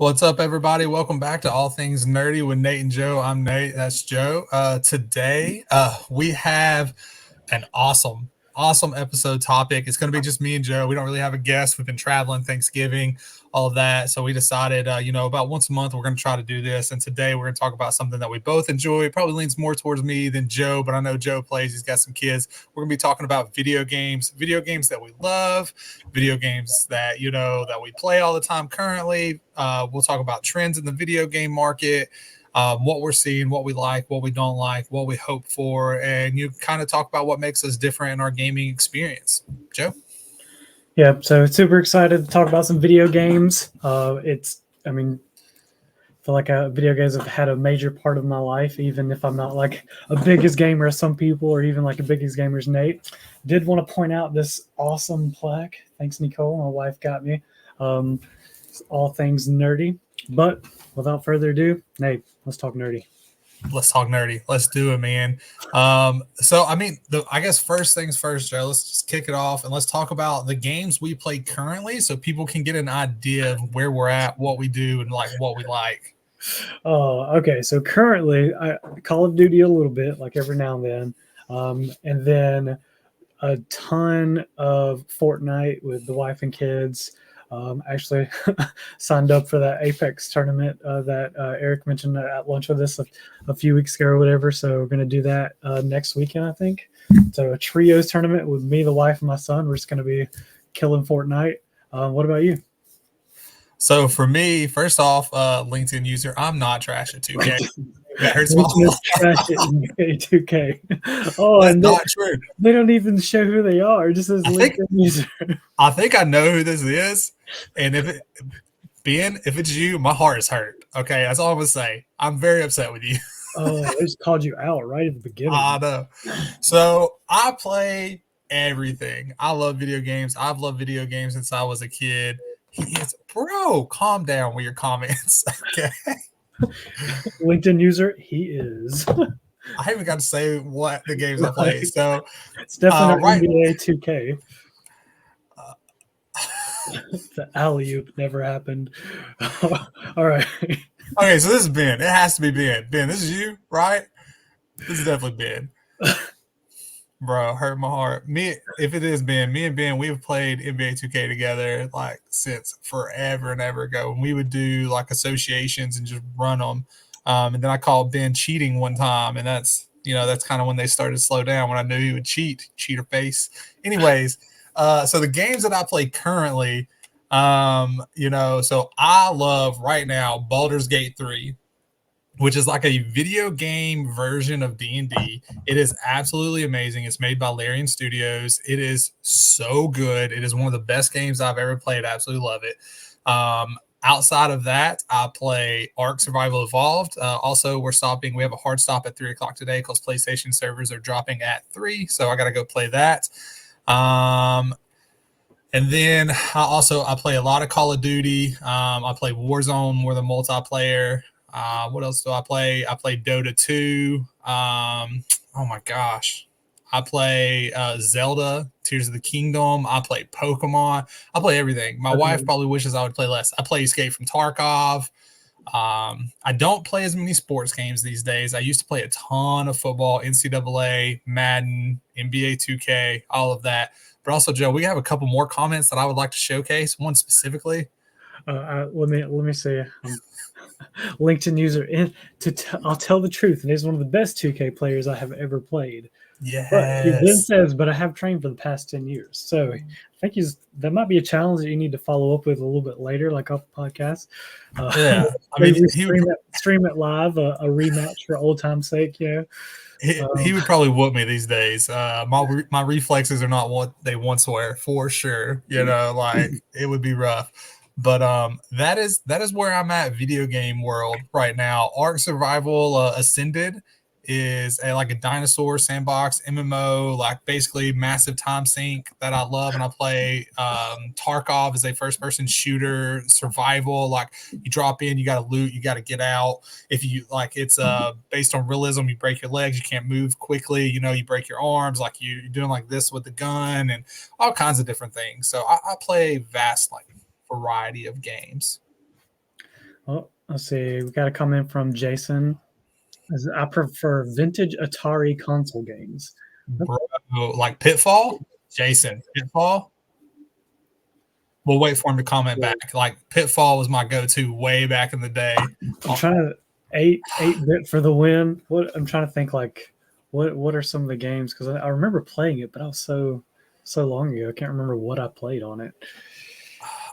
What's up, everybody? Welcome back to All Things Nerdy with Nate and Joe. I'm Nate. That's Joe. Today, we have an awesome episode topic. It's going to be just me and Joe. We don't really have a guest. We've been traveling, Thanksgiving, all of that. So we decided, about once a month, we're going to try to do this. And today we're going to talk about something that we both enjoy. It probably leans more towards me than Joe, but I know Joe plays. He's got some kids. We're going to be talking about video games that we love, video games that, that we play all the time currently. We'll talk about trends in the video game market, what we're seeing, what we like, what we don't like, what we hope for, and you kind of talk about what makes us different in our gaming experience. Joe? Yeah, so super excited to talk about some video games. I feel like video games have had a major part of my life, even if I'm not like a biggest gamer as some people, or even like a biggest gamer as Nate. Did want to point out this awesome plaque. Thanks, Nicole. My wife got me. All things nerdy. But without further ado, Nate, let's talk nerdy. Let's talk nerdy. Let's do it, man. I guess first things first, Joe, let's just kick it off and let's talk about the games we play currently so people can get an idea of where we're at, what we do, and like what we like. Okay. So currently, I Call of Duty a little bit, like every now and then. And then a ton of Fortnite with the wife and kids. Actually signed up for that Apex tournament that Eric mentioned at lunch with us a few weeks ago or whatever. So we're going to do that next weekend, I think. So a trios tournament with me, the wife, and my son. We're just going to be killing Fortnite. What about you? So for me, first off, LinkedIn user, I'm not trash at 2K. That hurts my heart. Trash at 2K. Oh, that's and not true. They don't even show who they are. It just says LinkedIn user. I think I know who this is, and if it's you, my heart is hurt. Okay, that's all I'm gonna say. I'm very upset with you. Oh, they just called you out right at the beginning. I know. So I play everything. I love video games. I've loved video games since I was a kid. Bro, calm down with your comments. Okay. LinkedIn user, he is. I haven't got to say what the games I play. So it's definitely NBA 2K. The alley-oop never happened. All right. Okay, so this is Ben. It has to be Ben. Ben, this is you, right? This is definitely Ben. Bro, hurt my heart. If it is Ben, me and Ben, we've played NBA 2K together like since forever and ever ago. And we would do like associations and just run them. And then I called Ben cheating one time, and that's kind of when they started to slow down, when I knew he would cheater face. Anyways, so the games that I play currently, so I love right now Baldur's Gate 3, which is like a video game version of D&D. It is absolutely amazing. It's made by Larian Studios. It is so good. It is one of the best games I've ever played. I absolutely love it. Outside of that, I play Ark Survival Evolved. Also, we have a hard stop at 3 o'clock today because PlayStation servers are dropping at 3. So I got to go play that. And then I play a lot of Call of Duty. I play Warzone more than multiplayer. What else do I play? I play Dota 2. Oh my gosh. I play Zelda, Tears of the Kingdom. I play Pokemon. I play everything. My wife probably wishes I would play less. I play Escape from Tarkov. I don't play as many sports games these days. I used to play a ton of football, NCAA, Madden, NBA 2K, all of that. But also, Joe, we have a couple more comments that I would like to showcase. One specifically. Let me see. LinkedIn user. I'll tell the truth. And he's one of the best 2K players I have ever played. Yes. But he then says, but I have trained for the past 10 years. So I think that might be a challenge that you need to follow up with a little bit later, like off the podcast. Yeah. I mean, stream it live, a rematch for old time's sake, He would probably whoop me these days. My reflexes are not what they once were, for sure. Like it would be rough. But that is where I'm at video game world right now. Ark Survival Ascended is like a dinosaur sandbox MMO, like basically massive time sink that I love. And I play Tarkov is a first person shooter survival. Like you drop in, you got to loot, you got to get out. If you like, it's based on realism. You break your legs, you can't move quickly. You break your arms, like you're doing like this with the gun and all kinds of different things. So I play vast like variety of games. Oh, let's see. We got a comment from Jason. I prefer vintage Atari console games. Bro, like Pitfall, Jason, Pitfall. We'll wait for him to comment back. Like Pitfall was my go-to way back in the day. I'm trying to 8-bit for the win. What I'm trying to think like what are some of the games because I remember playing it, but I was so long ago. I can't remember what I played on it.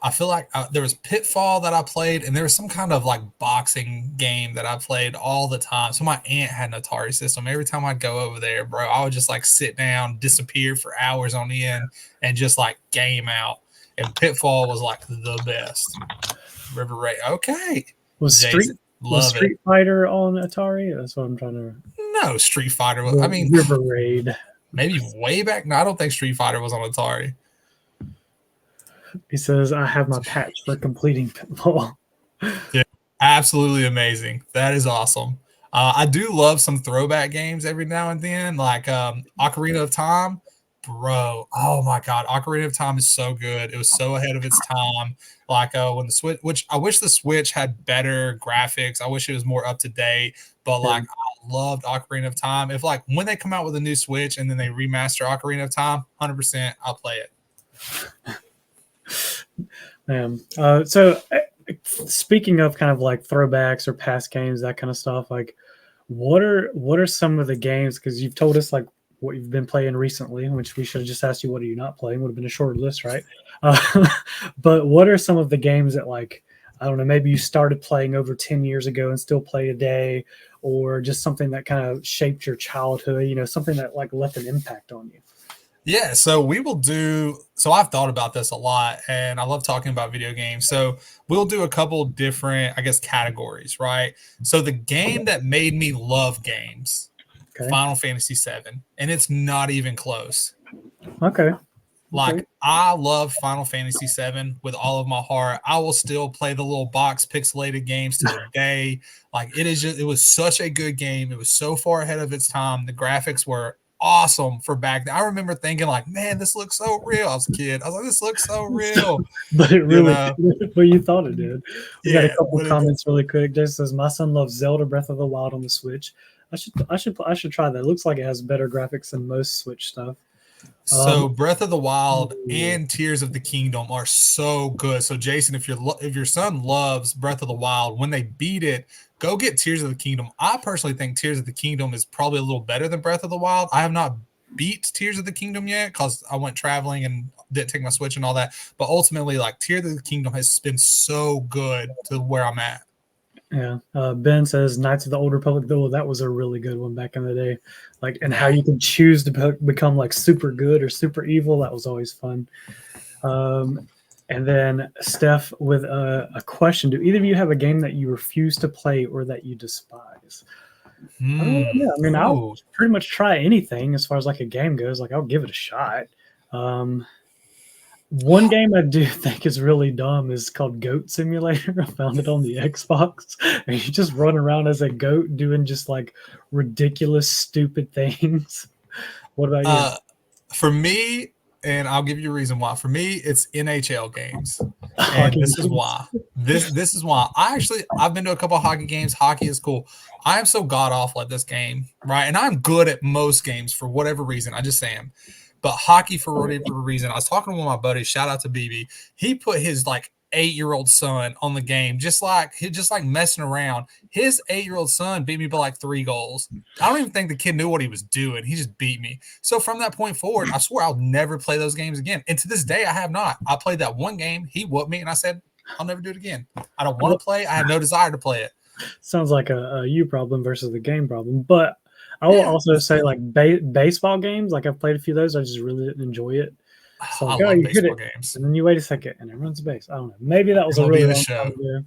I feel like there was Pitfall that I played, and there was some kind of like boxing game that I played all the time. So my aunt had an Atari system. Every time I'd go over there, bro, I would just like sit down, disappear for hours on end, and just like game out. And Pitfall was like the best. River Raid, okay. Was Jason, Street Fighter on Atari? That's what I'm trying to. No, Street Fighter. I mean, River Raid. Maybe way back. No, I don't think Street Fighter was on Atari. He says, I have my patch for completing Pitfall. Yeah, absolutely amazing. That is awesome. I do love some throwback games every now and then, like Ocarina of Time. Bro, oh my God. Ocarina of Time is so good. It was so ahead of its time. Like when the Switch, which I wish the Switch had better graphics. I wish it was more up to date. But like I loved Ocarina of Time. If like when they come out with a new Switch and then they remaster Ocarina of Time, 100% I'll play it. So speaking of kind of like throwbacks or past games, that kind of stuff, like what are some of the games, because you've told us like what you've been playing recently, which we should have just asked you what are you not playing, would have been a shorter list, right? But what are some of the games that like, I don't know, maybe you started playing over 10 years ago and still play today, or just something that kind of shaped your childhood, you know, something that like left an impact on you? Yeah, so I've thought about this a lot and I love talking about video games. So we'll do a couple different, I guess, categories, right? So the game that made me love games, Final Fantasy VII, and it's not even close. Okay. Like I love Final Fantasy VII with all of my heart. I will still play the little box pixelated games to the day. Like it was such a good game. It was so far ahead of its time. The graphics were awesome for back then. I remember thinking like, man, this looks so real. I was a kid. I was like, this looks so real. But it really, but you thought it did. We got a couple comments really quick. Just says, my son loves Zelda Breath of the Wild on the Switch. I should try that. It looks like it has better graphics than most Switch stuff. So Breath of the Wild and Tears of the Kingdom are so good. So Jason, if your son loves Breath of the Wild, when they beat it, go get Tears of the Kingdom. I personally think Tears of the Kingdom is probably a little better than Breath of the Wild. I have not beat Tears of the Kingdom yet because I went traveling and didn't take my Switch and all that. But ultimately, like Tears of the Kingdom has been so good to where I'm at. Yeah. Ben says Knights of the Old Republic, though, that was a really good one back in the day. Like, and how you could choose to become like super good or super evil. That was always fun. And then Steph with a question. Do either of you have a game that you refuse to play or that you despise? I mean, I'll pretty much try anything as far as like a game goes. Like I'll give it a shot. One game I do think is really dumb is called Goat Simulator. I found it on the Xbox. And you just run around as a goat doing just like ridiculous, stupid things. What about you? For me, and I'll give you a reason why. For me, it's NHL games. And this is why. This is why. I've been to a couple of hockey games. Hockey is cool. I am so god awful at this game, right? And I'm good at most games for whatever reason. I just am. But hockey, for whatever reason, I was talking to one of my buddies. Shout out to BB. He put his like 8-year-old son on the game, just like messing around. His 8-year-old son beat me by like 3 goals. I don't even think the kid knew what he was doing. He just beat me. So from that point forward, I swear I'll never play those games again. And to this day, I have not. I played that one game. He whooped me, and I said, I'll never do it again. I don't want to play. I have no desire to play it. Sounds like a you problem versus the game problem, but I will also say like baseball games. Like I've played a few of those. I just really didn't enjoy it. So I love baseball games. And then you wait a second and it runs base. I don't know. Maybe that was MLB a really the long show. time ago.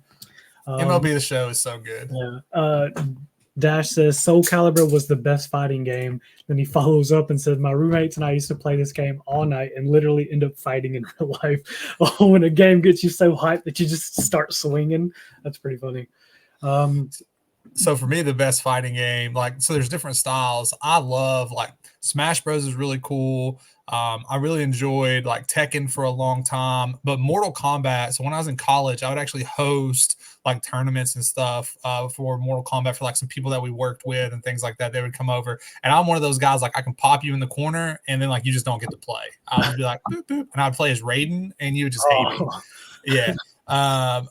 MLB the show is so good. Yeah. Dash says Soul Calibur was the best fighting game. Then he follows up and says, my roommates and I used to play this game all night and literally end up fighting in real life. Oh, when a game gets you so hyped that you just start swinging. That's pretty funny. So for me, the best fighting game, like, so there's different styles. I love like Smash Bros is really cool. I really enjoyed like Tekken for a long time, but Mortal Kombat. So when I was in college, I would actually host like tournaments and stuff for Mortal Kombat for like some people that we worked with and things like that. They would come over, and I'm one of those guys like I can pop you in the corner, and then like you just don't get to play. I'll just be like boop boop, and I'd play as Raiden, and you would just hate me. Oh, Yeah. Um,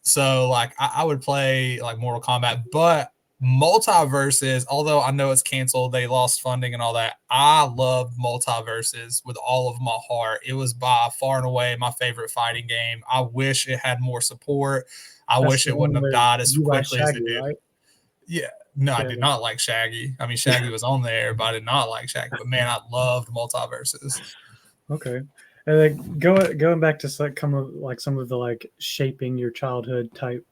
so like I would play like Mortal Kombat, but multiverses, although I know it's canceled, they lost funding and all that. I love multiverses with all of my heart. It was by far and away my favorite fighting game. I wish it had more support. I that's wish the it wouldn't one have where died as you like quickly as it Shaggy, did. right? Yeah. No, I Yeah. did not like Shaggy. I mean, Shaggy was on there, but I did not like Shaggy. But man, I loved multiverses. Okay. And then going back to some of the like shaping your childhood type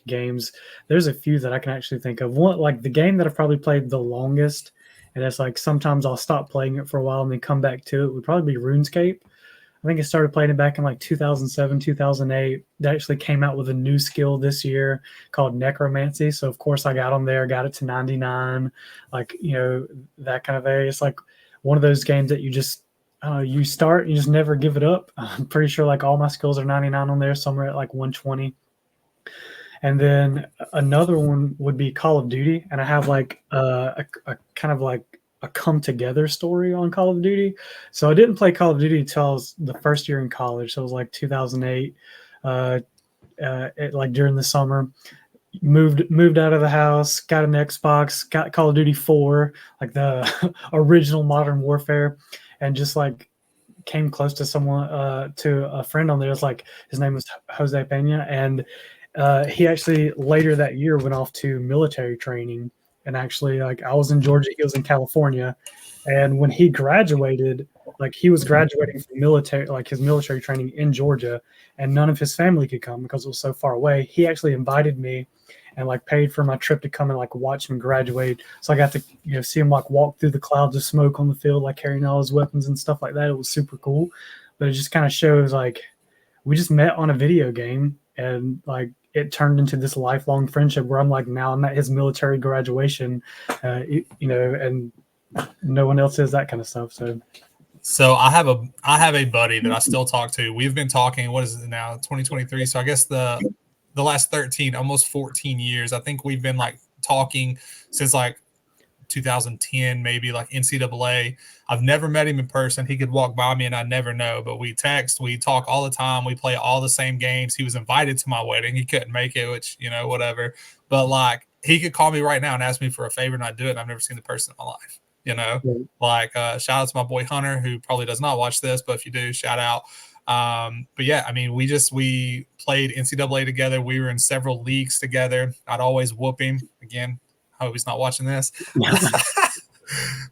games, there's a few that I can actually think of. One, like the game that I've probably played the longest, and it's like sometimes I'll stop playing it for a while and then come back to it, would probably be RuneScape. I think I started playing it back in like 2007, 2008. They actually came out with a new skill this year called necromancy. So of course I got on there, got it to 99, like, you know, that kind of area. It's like one of those games that you just you start, you just never give it up. I'm pretty sure like all my skills are 99 on there, somewhere at like 120. And then another one would be Call of Duty, and I have like a kind of like a come together story on Call of Duty. So I didn't play Call of Duty until I was the first year in college. So it was like 2008, like during the summer. Moved out of the house, got an Xbox, got Call of Duty 4, like the original Modern Warfare, and just like came close to someone to a friend on there. It's like his name was Jose Pena, and he actually later that year went off to military training. And actually, like I was in Georgia, he was in California, and when he graduated, like he was graduating from military, like his military training in Georgia, and none of his family could come because it was so far away. He actually invited me and like paid for my trip to come and like watch him graduate. So I got to, you know, see him like walk through the clouds of smoke on the field, like carrying all his weapons and stuff like that. It was super cool. But it just kind of shows like we just met on a video game, and like it turned into this lifelong friendship where I'm like, now I'm at his military graduation, you know, and no one else is that kind of stuff. So I have a buddy that I still talk to. We've been talking, what is it now, 2023? So I guess the last 13, almost 14 years. I think we've been like talking since like 2010, maybe like NCAA. I've never met him in person. He could walk by me and I never know, but we text, we talk all the time. We play all the same games. He was invited to my wedding. He couldn't make it, which, you know, whatever. But like he could call me right now and ask me for a favor and I'd do it. And I've never seen the person in my life, you know, like shout out to my boy Hunter, who probably does not watch this, but if you do, shout out. But yeah, I mean, we played NCAA together. We were in several leagues together. I'd always whoop him again. I hope he's not watching this.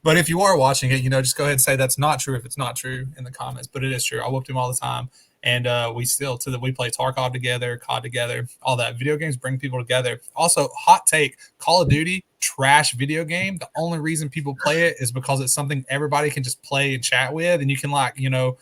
But if you are watching it, you know, just go ahead and say that's not true if it's not true in the comments. But it is true. I whooped him all the time. And we still we play Tarkov together, COD together, all that. Video games bring people together. Also, hot take, Call of Duty, trash video game. The only reason people play it is because it's something everybody can just play and chat with. And you can like, you know,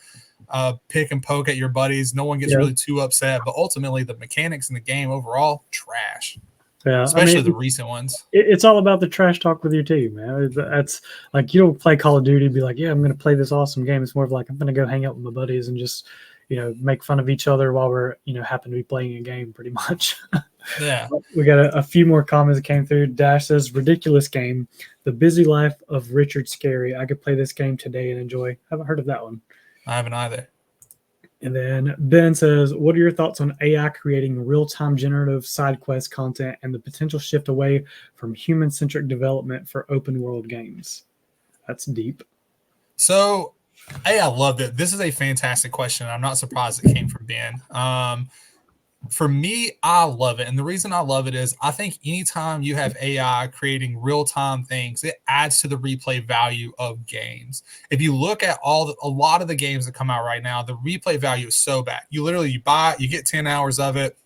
pick and poke at your buddies. No one gets really too upset. But ultimately, the mechanics in the game overall, trash. Yeah, Especially I mean, the recent ones. It's all about the trash talk with your team, man. That's like you don't play Call of Duty and be like, yeah, I'm going to play this awesome game. It's more of like I'm going to go hang out with my buddies and just, you know, make fun of each other while we're, you know, happen to be playing a game pretty much. Yeah. We got a few more comments that came through. Dash says, ridiculous game. The busy life of Richard Scary. I could play this game today and enjoy. Haven't heard of that one. I haven't either. And then Ben says, what are your thoughts on AI creating real-time generative side quest content and the potential shift away from human-centric development for open world games? That's deep. So, hey, I love it. This is a fantastic question. I'm not surprised it came from Ben. For me, I love it. And the reason I love it is I think anytime you have AI creating real-time things, it adds to the replay value of games. If you look at a lot of the games that come out right now, the replay value is so bad. You buy it, you get 10 hours of it,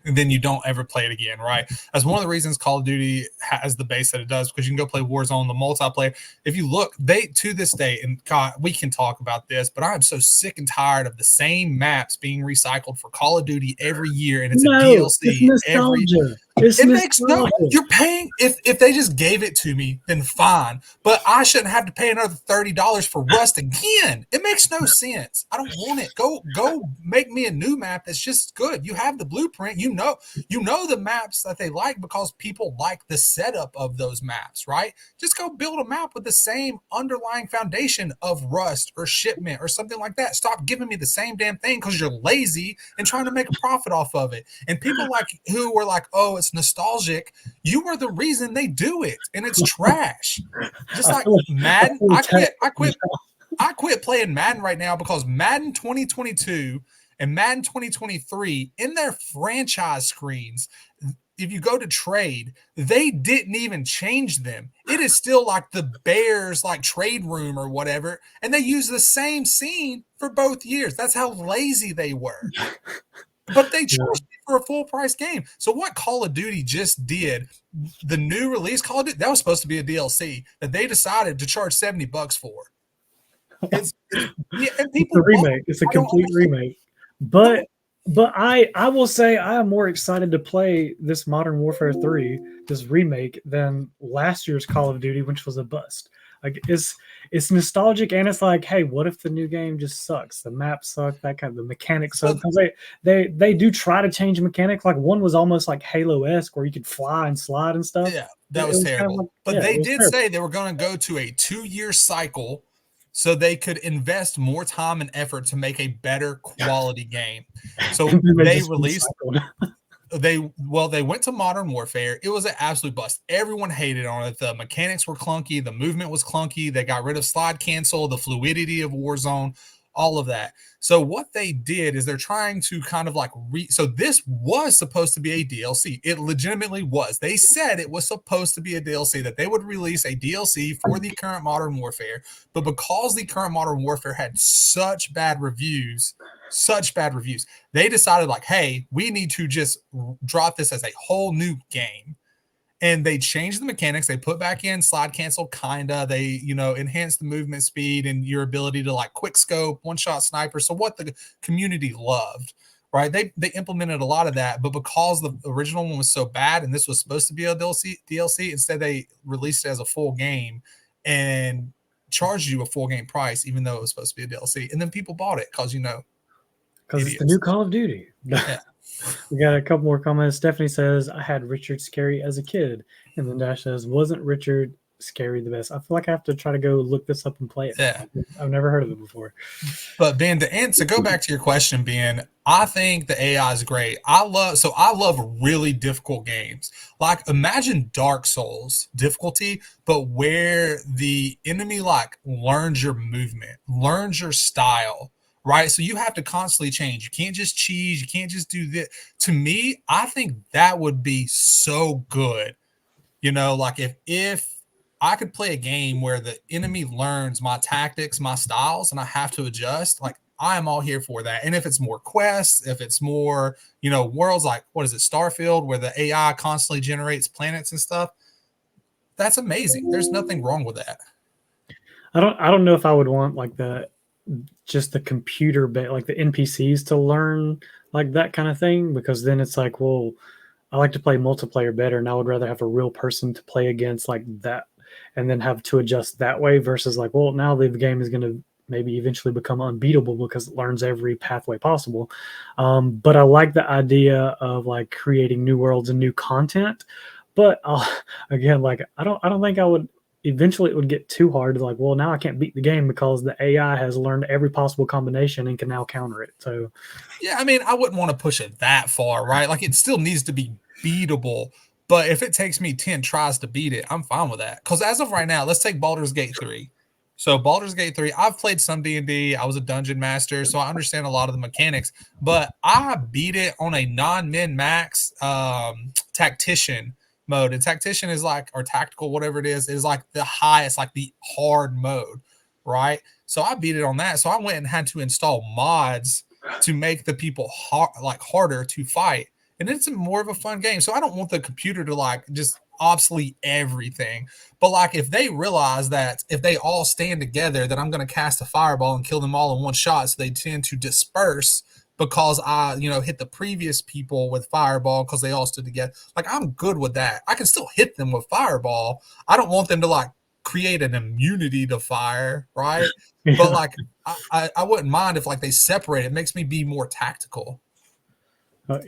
and then you don't ever play it again, right? That's one of the reasons Call of Duty has the base that it does, because you can go play Warzone, the multiplayer. If you look, they to this day, and God, we can talk about this, but I'm so sick and tired of the same maps being recycled for Call of Duty every year, and it's a DLC it's nostalgia. It's It makes no. nostalgia. You're paying if they just gave it to me, then fine. But I shouldn't have to pay another $30 for Rust again. It makes no sense. I don't want it. Go make me a new map that's just good. You have the blueprint. You know the maps that they like because people like the setup of those maps, right? Just go build a map with the same underlying foundation of Rust or Shipment or something like that. Stop giving me the same damn thing because you're lazy and trying to make a profit off of it. And people like who were like, oh, it's nostalgic. You are the reason they do it, and it's trash. Just like Madden, I quit playing Madden right now because Madden 2022 and Madden 2023 in their franchise screens, if you go to trade, they didn't even change them. It is still like the Bears like trade room or whatever, and they use the same scene for both years. That's how lazy they were. But they charged me for a full price game. So what Call of Duty just did, the new release Call of Duty, that was supposed to be a DLC that they decided to charge $70 for. It's yeah, and people a remake. It's a complete remake. But I will say I am more excited to play this Modern Warfare 3, this remake, than last year's Call of Duty, which was a bust. Like it's nostalgic, and it's like, hey, what if the new game just sucks? The map suck, that kind of the mechanics suck. Because they do try to change mechanics. Like one was almost like Halo-esque where you could fly and slide and stuff. Yeah, that was terrible. Kind of but they did say they were going to go to a 2-year cycle so they could invest more time and effort to make a better quality game. So they released they went to Modern Warfare. It was an absolute bust. Everyone hated on it. The mechanics were clunky, the movement was clunky, they got rid of slide cancel, the fluidity of Warzone, all of that. So what they did is they're trying to kind of like so this was supposed to be a DLC. It legitimately was. They said it was supposed to be a DLC, that they would release a DLC for the current Modern Warfare, but because the current Modern Warfare had such bad reviews, they decided like, hey, we need to just drop this as a whole new game. And they changed the mechanics. They put back in slide cancel, kinda. They, enhanced the movement speed and your ability to like quick scope, one-shot sniper. So what the community loved, right? They implemented a lot of that, but because the original one was so bad and this was supposed to be a DLC, instead they released it as a full game and charged you a full game price, even though it was supposed to be a DLC. And then people bought it because it's the new Call of Duty. Yeah. We got a couple more comments. Stephanie says, I had Richard Scary as a kid. And then Dash says, wasn't Richard Scary the best? I feel like I have to try to go look this up and play it. Yeah. I've never heard of it before. But Ben, to go back to your question, Ben, I think the AI is great. I love really difficult games. Like imagine Dark Souls difficulty, but where the enemy like learns your movement, learns your style. Right. So you have to constantly change. You can't just cheese. You can't just do this. To me, I think that would be so good. Like if I could play a game where the enemy learns my tactics, my styles, and I have to adjust, like I am all here for that. And if it's more quests, if it's more, worlds like, what is it, Starfield, where the AI constantly generates planets and stuff, that's amazing. There's nothing wrong with that. I don't know if I would want like just the computer like the NPCs to learn like that kind of thing, because then it's like, well, I like to play multiplayer better, and I would rather have a real person to play against like that and then have to adjust that way versus like, well, now the game is going to maybe eventually become unbeatable because it learns every pathway possible. But I like the idea of like creating new worlds and new content. But again, like I don't think I would. Eventually it would get too hard to like, well, now I can't beat the game because the AI has learned every possible combination and can now counter it. So yeah, I mean, I wouldn't want to push it that far, right? Like it still needs to be beatable, but if it takes me 10 tries to beat it, I'm fine with that. Because as of right now, let's take Baldur's Gate 3. So Baldur's Gate 3, I've played some D&D. I was a dungeon master, so I understand a lot of the mechanics, but I beat it on a non-min max tactician mode. And tactician is like, or tactical, whatever it is like the highest, like the hard mode, right? So I beat it on that. So I went and had to install mods to make the people harder to fight. And it's more of a fun game. So I don't want the computer to like just obsolete everything. But like if they realize that if they all stand together, that I'm going to cast a fireball and kill them all in one shot, so they tend to disperse because I, hit the previous people with fireball because they all stood together. Like, I'm good with that. I can still hit them with fireball. I don't want them to like create an immunity to fire, right? Yeah. But like, I wouldn't mind if like they separate. It makes me be more tactical.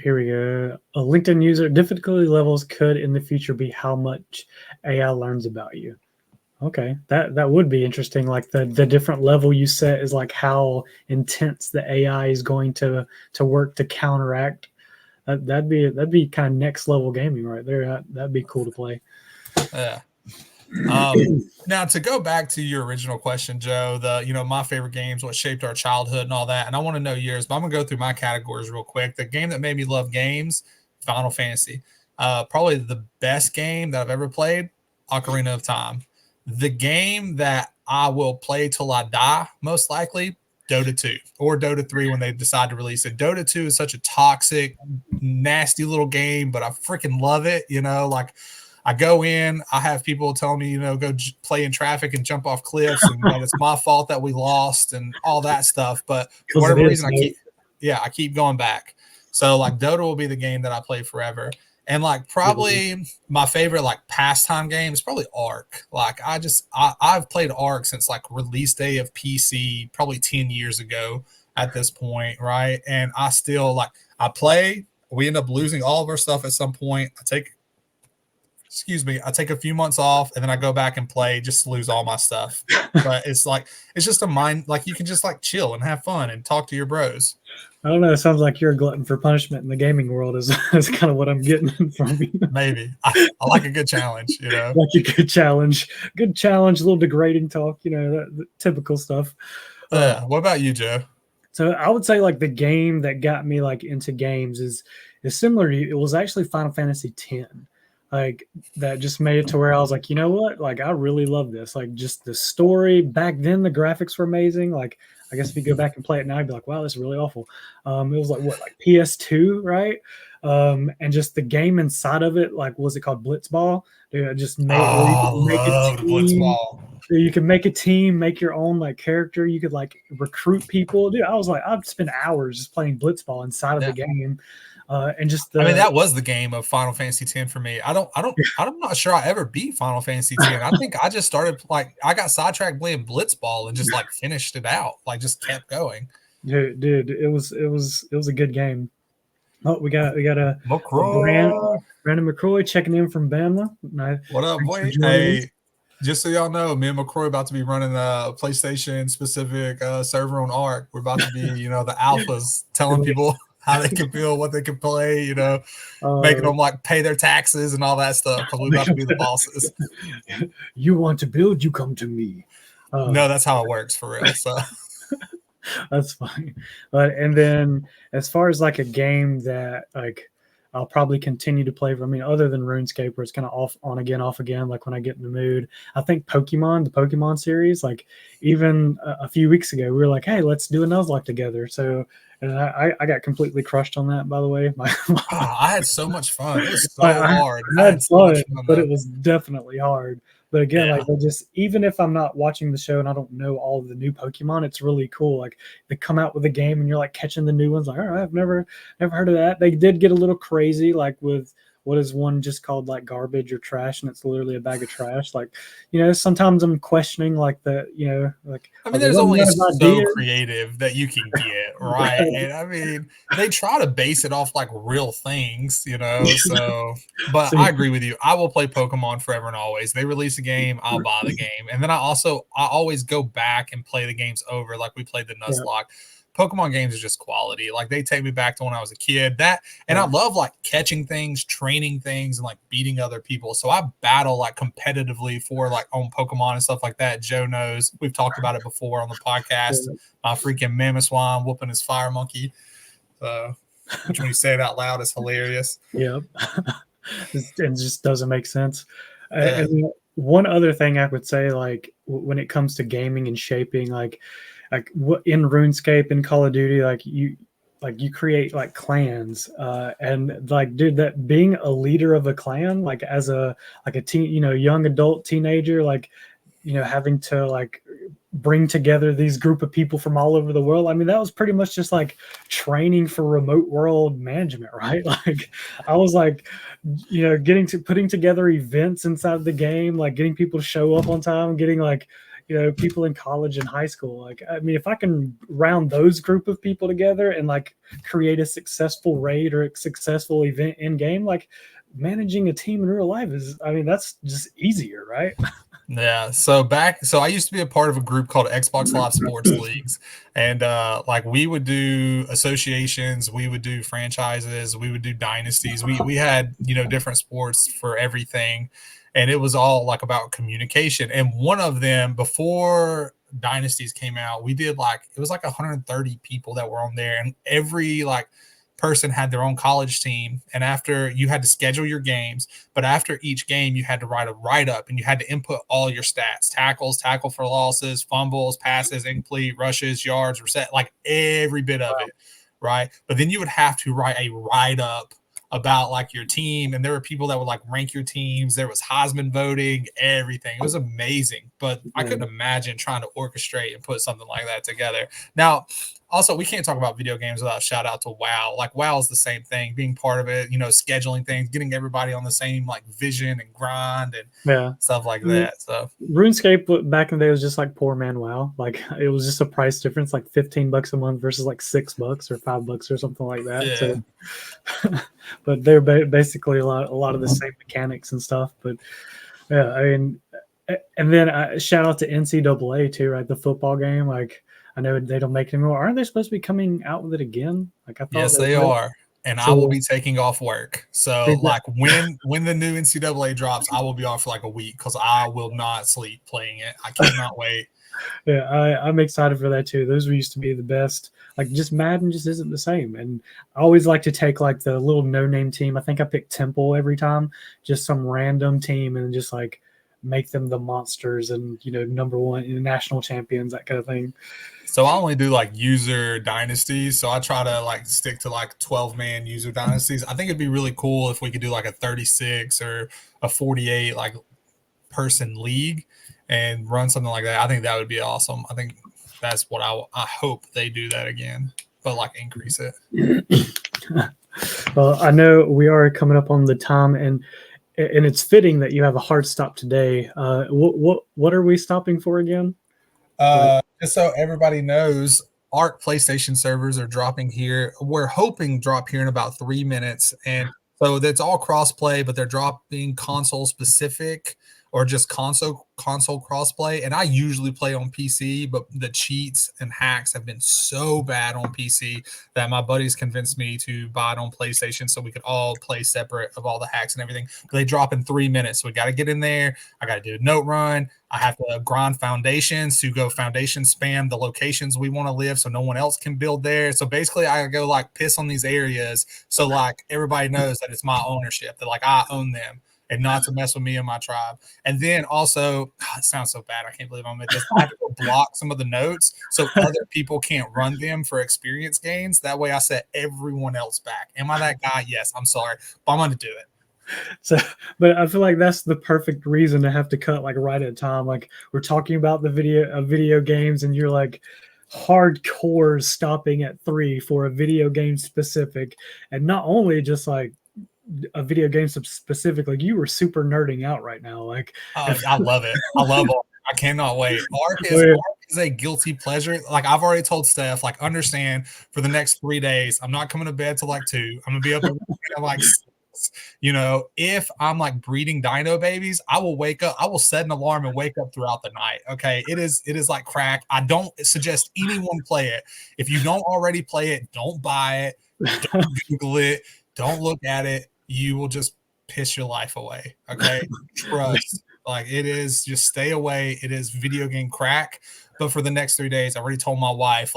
Here we go. A LinkedIn user difficulty levels could in the future be how much AI learns about you. Okay, that would be interesting. Like the different level you set is like how intense the AI is going to work to counteract. That'd be kind of next level gaming right there. That'd be cool to play. Yeah. Now to go back to your original question, Joe, my favorite games, what shaped our childhood and all that, and I want to know yours, but I'm gonna go through my categories real quick. The game that made me love games, Final Fantasy. Probably the best game that I've ever played, Ocarina of Time. The game that I will play till I die, most likely, Dota 2 or Dota 3 when they decide to release it. Dota 2 is such a toxic, nasty little game, but I freaking love it. Like I go in, I have people tell me, go play in traffic and jump off cliffs, and that it's my fault that we lost and all that stuff. But for whatever reason, I keep going back. So like Dota will be the game that I play forever. And like probably my favorite like pastime game is probably Ark. Like I've played Ark since like release day of PC, probably 10 years ago at this point, right? And I still I play. We end up losing all of our stuff at some point. I take a few months off and then I go back and play just to lose all my stuff. But it's just a mind, like you can just like chill and have fun and talk to your bros. I don't know. It sounds like you're a glutton for punishment in the gaming world. Is kind of what I'm getting from you. Maybe I like a good challenge, Like a good challenge, a little degrading talk. The typical stuff. What about you, Joe? So I would say like the game that got me like into games is similar to you. It was actually Final Fantasy X. Like that just made it to where I was like, you know what? Like I really love this. Like just the story back then, the graphics were amazing. Like I guess if you go back and play it now, you'd be like, wow, this is really awful. It was like PS2, right? And just the game inside of it, like was it called Blitzball? Dude, I just made make a team. Blitzball. You can make a team, make your own like character. You could like recruit people. Dude, I was like, I've spent hours just playing Blitzball inside of the game. And just that was the game of Final Fantasy X for me. I'm not sure I ever beat Final Fantasy X. I think I just started I got sidetracked playing Blitzball and just like finished it out, like just kept going. Dude, it was a good game. Oh, we got a Brandon McCroy checking in from Bama. What up, boy? Hey, just so y'all know, me and McCroy about to be running a PlayStation specific server on Ark. We're about to be, the alphas telling people how they can feel, what they can play, making them like pay their taxes and all that stuff because we're about to be the bosses. You want to build, you come to me. No, that's how it works for real. So that's fine. And then as far as like a game that like I'll probably continue to play for, other than RuneScape where it's kind of off again, like when I get in the mood, I think the Pokemon series, like even a few weeks ago, we were like, hey, let's do a Nuzlocke together. So and I got completely crushed on that, by the way. I had so much fun. It was so hard. I had fun, but it was definitely hard. But again, like even if I'm not watching the show and I don't know all of the new Pokemon, it's really cool. Like they come out with a game and you're like catching the new ones. Like, all right, I've never heard of that. They did get a little crazy, like with what is one just called like garbage or trash, and it's literally a bag of trash. Like, sometimes I'm questioning like there's only so creative that you can get, right? And they try to base it off like real things, so but I agree with you. I will play Pokemon forever and always. They release a game, I'll buy the game. And then I always go back and play the games over, like we played the Nuzlocke. Pokemon games are just quality. Like they take me back to when I was a kid. I love like catching things, training things, and like beating other people. So I battle like competitively for like on Pokemon and stuff like that. Joe knows we've talked about it before on the podcast. My freaking Mamoswine whooping his fire monkey. Which when you say it out loud is hilarious. Yep. It just doesn't make sense. And one other thing I would say, like when it comes to gaming and shaping, like in RuneScape and Call of Duty, like you create like clans, and like, dude, that being a leader of a clan, like as a teen, young adult teenager, like having to like bring together these group of people from all over the world. I mean, that was pretty much just like training for remote world management, right? Like I was like, putting together events inside the game, like getting people to show up on time, getting like, people in college and high school. Like, I mean, if I can round those group of people together and like create a successful raid or a successful event in game, like managing a team in real life that's just easier, right? Yeah. So I used to be a part of a group called Xbox Live Sports Leagues. And like we would do associations, we would do franchises, we would do dynasties. We had, different sports for everything. And it was all like about communication. And one of them, before dynasties came out, we did it was like 130 people that were on there. And every person had their own college team, and after you had to schedule your games, but after each game you had to write a write-up and you had to input all your stats: tackles, tackle for losses, fumbles, passes, incomplete, rushes, yards, reset, like every bit of it, right? But then you would have to write a write-up about your team, and there were people that would rank your teams. There was Heisman voting, everything. It was amazing, but I couldn't imagine trying to orchestrate and put something like that together. Now, also, we can't talk about video games without a shout out to WoW. WoW is the same thing, being part of it, scheduling things, getting everybody on the same vision and grind and stuff like that. So RuneScape back in the day was just like poor man WoW. Like it was just a price difference, like $15 a month versus like $6 or $5 or something like that. Yeah. So, but they're basically a lot of the same mechanics and stuff. But yeah, I mean, and then shout out to NCAA too, right? The football game, I know they don't make it anymore. Aren't they supposed to be coming out with it again? I thought yes, they are. And I will be taking off work. So when the new NCAA drops, I will be off for like a week because I will not sleep playing it. I cannot wait. Yeah, I'm excited for that too. Those used to be the best. Like just Madden just isn't the same. And I always like to take the little no-name team. I think I pick Temple every time, just some random team, and just make them the monsters and number one national champions, that kind of thing. So I only do user dynasties. So I try to stick to 12-man user dynasties. I think it'd be really cool if we could do a 36 or a 48 person league and run something like that. I think that would be awesome. I think that's what I hope they do that again, but increase it. Well, I know we are coming up on the time, and it's fitting that you have a hard stop today. What are we stopping for again? Just so everybody knows, ARC PlayStation servers are dropping here. We're hoping drop here in about 3 minutes. And so that's all crossplay, but they're dropping console specific or just console crossplay. And I usually play on PC, but the cheats and hacks have been so bad on PC that my buddies convinced me to buy it on PlayStation so we could all play separate of all the hacks and everything. But they drop in 3 minutes. So we got to get in there. I got to do a note run. I have to grind foundations to go foundation spam the locations we want to live so no one else can build there. So basically I go piss on these areas so everybody knows that it's my ownership, that I own them, and not to mess with me and my tribe. And then also, it sounds so bad. I can't believe I'm at this. I have to go block some of the notes so other people can't run them for experience gains. That way I set everyone else back. Am I that guy? Yes, I'm sorry, but I'm going to do it. So, but I feel like that's the perfect reason to have to cut right at a time. We're talking about the video games, and you're hardcore stopping at 3 for a video game specific, and not only just a video game specific. You were super nerding out right now. I love it. I love it. I cannot wait. Arc is a guilty pleasure. I've already told Steph, understand for the next 3 days, I'm not coming to bed till 2. I'm gonna be up at 6. If I'm breeding dino babies, I will wake up. I will set an alarm and wake up throughout the night. Okay. It is like crack. I don't suggest anyone play it. If you don't already play it, don't buy it. Don't Google it. Don't look at it. You will just piss your life away. Okay. Trust. It is, just stay away. It is video game crack. But for the next 3 days, I already told my wife,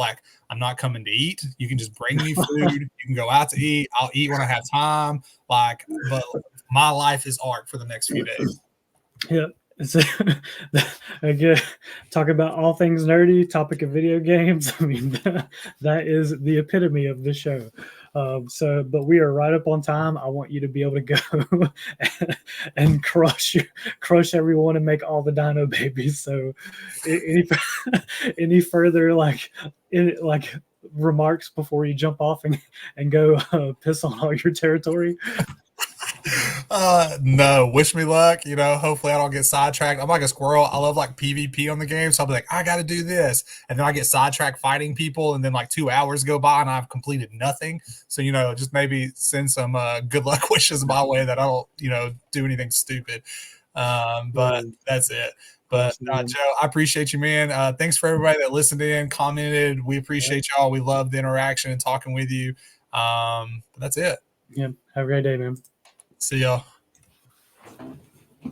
I'm not coming to eat. You can just bring me food. You can go out to eat. I'll eat when I have time. But my life is ARC for the next few days. Yeah. So, again, talk about all things nerdy, topic of video games. I mean, that is the epitome of this show. But we are right up on time. I want you to be able to go and crush everyone and make all the dino babies. So, any any further like remarks before you jump off and go piss on all your territory? No, wish me luck. Hopefully I don't get sidetracked. I'm like a squirrel. I love like PvP on the game. So I'll be like, I got to do this. And then I get sidetracked fighting people. And then like 2 hours go by and I've completed nothing. So, just maybe send some good luck wishes my way that I don't, do anything stupid. But that's it. But Awesome, Joe, I appreciate you, man. Thanks for everybody that listened in, commented. We appreciate y'all. We love the interaction and talking with you. But that's it. Yeah. Have a great day, man. See y'all.